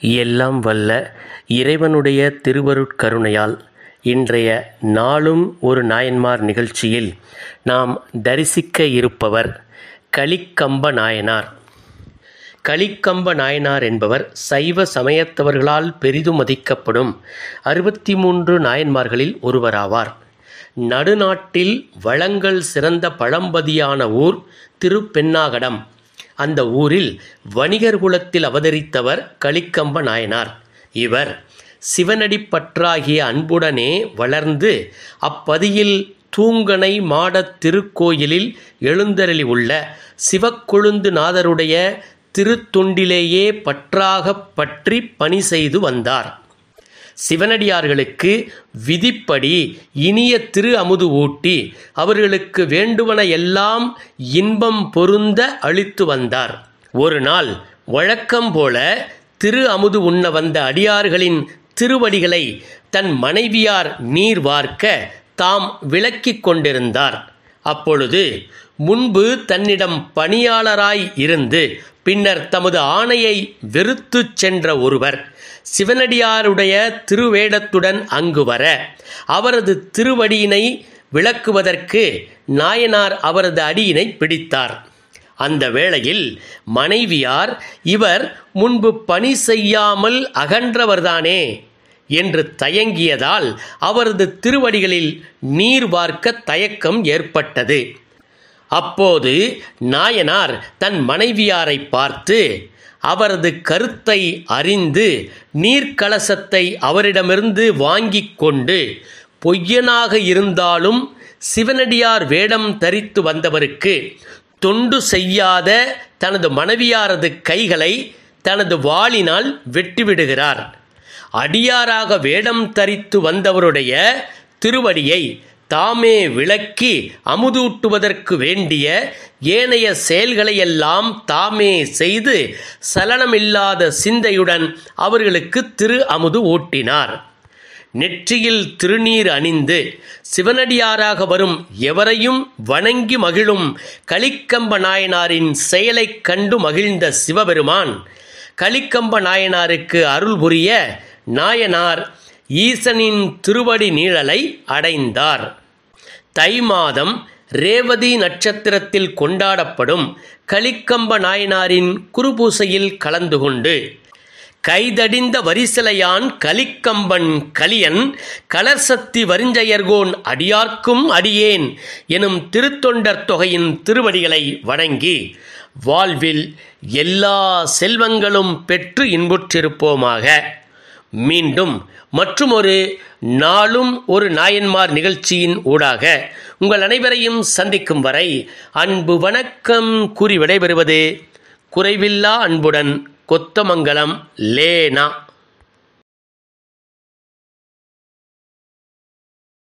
எல்லாம் வல்ல இறைவனுடைய திருவருட்கருணையால் இன்றைய நாளும் ஒரு நாயன்மார் நிகழ்ச்சியில் நாம் தரிசிக்க இருப்பவர் கலிக்கம்ப நாயனார். கலிக்கம்ப நாயனார் என்பவர் சைவ சமயத்தவர்களால் பெரிதும் மதிக்கப்படும் 63 நாயன்மார்களில் ஒருவராவார். நடுநாட்டில் வளங்கள் சிறந்த பழம்பதியான ஊர் திருப்பென்னாகடம். அந்த ஊரில் வணிகர் குலத்தில் அவதரித்தவர் கலிக்கம்ப நாயனார். இவர் சிவனடிப்பற்றாகிய அன்புடனே வளர்ந்து அப்பதியில் தூங்கனை மாடத் திருக்கோயிலில் எழுந்தருளி உள்ள சிவக்கொழுந்து நாதருடைய திருத்தொண்டிலேயே பற்றாகப் பற்றி பணி செய்து வந்தார். சிவனடியார்களுக்கு விதிப்படி இனிய திரு அமுது ஊட்டி அவர்களுக்கு வேண்டுவன எல்லாம் இன்பம் பொருந்த அளித்து வந்தார். ஒரு நாள் வழக்கம் போல திரு அமுது உண்ண வந்த அடியார்களின் திருவடிகளை தன் மனைவியார் நீர் வார்க்க தாம் விளக்கிக் கொண்டிருந்தார். அப்பொழுது முன்பு தன்னிடம் பணியாளராய் இருந்து பின்னர் தமது ஆணையை வெறுத்துச் சென்ற ஒருவர் சிவனடியாருடைய திருவேடத்துடன் அங்கு வர அவரது திருவடியினை விளக்குவதற்கு நாயனார் அவரது அடியினை பிடித்தார். அந்த வேளையில் மனைவியார் இவர் முன்பு பணி செய்யாமல் அகன்றவர்தானே என்று தயங்கியதால் அவரது திருவடிகளில் நீர் வார்க்க தயக்கம் ஏற்பட்டது. அப்போது நாயனார் தன் மனைவியாரை பார்த்து அவரது கருத்தை அறிந்து நீர்க்கலசத்தை அவரிடமிருந்து வாங்கி கொண்டு பொய்யனாக இருந்தாலும் சிவனடியார் வேடம் தரித்து வந்தவருக்கு தொண்டு செய்யாத தனது மனைவியாரது கைகளை தனது வாளினால் வெட்டிவிடுகிறார். அடியாராக வேடம் தரித்து வந்தவருடைய திருவடியை தாமே விளக்கி அமுதூட்டுவதற்கு வேண்டிய ஏனைய செயல்களையெல்லாம் தாமே செய்து சலனமில்லாத சிந்தையுடன் அவர்களுக்கு திரு அமுது ஊட்டினார். நெற்றியில் திருநீர் அணிந்து சிவனடியாராக வரும் எவரையும் வணங்கி மகிழும் கலிக்கம்ப நாயனாரின் செயலைக் கண்டு மகிழ்ந்த சிவபெருமான் கலிக்கம்ப நாயனாருக்கு அருள் புரிய நாயனார் ஈசனின் திருவடி நீழலை அடைந்தார். தை மாதம் ரேவதி நட்சத்திரத்தில் கொண்டாடப்படும் கலிக்கம்ப நாயனாரின் குருபூசையில் கலந்து கொண்டு கைதடிந்த வரிசிலையான் கலிக்கம்பன் கலியன் கலர்சக்தி வரிஞ்சயர்கோன் அடியார்க்கும் அடியேன் எனும் திருத்தொண்டர் தொகையின் திருவடிகளை வணங்கி வாழ்வில் எல்லா செல்வங்களும் பெற்று இன்புற்றிருப்போமாக. மீண்டும் மற்றுமொரு நாளும் ஒரு நாயன்மார் நிகழ்ச்சியின் ஊடாக உங்கள் அனைவரையும் சந்திக்கும் வரை அன்பு வணக்கம் கூறி விடைபெறுவது குறைவில்லா அன்புடன் கொத்தமங்கலம் லேனா.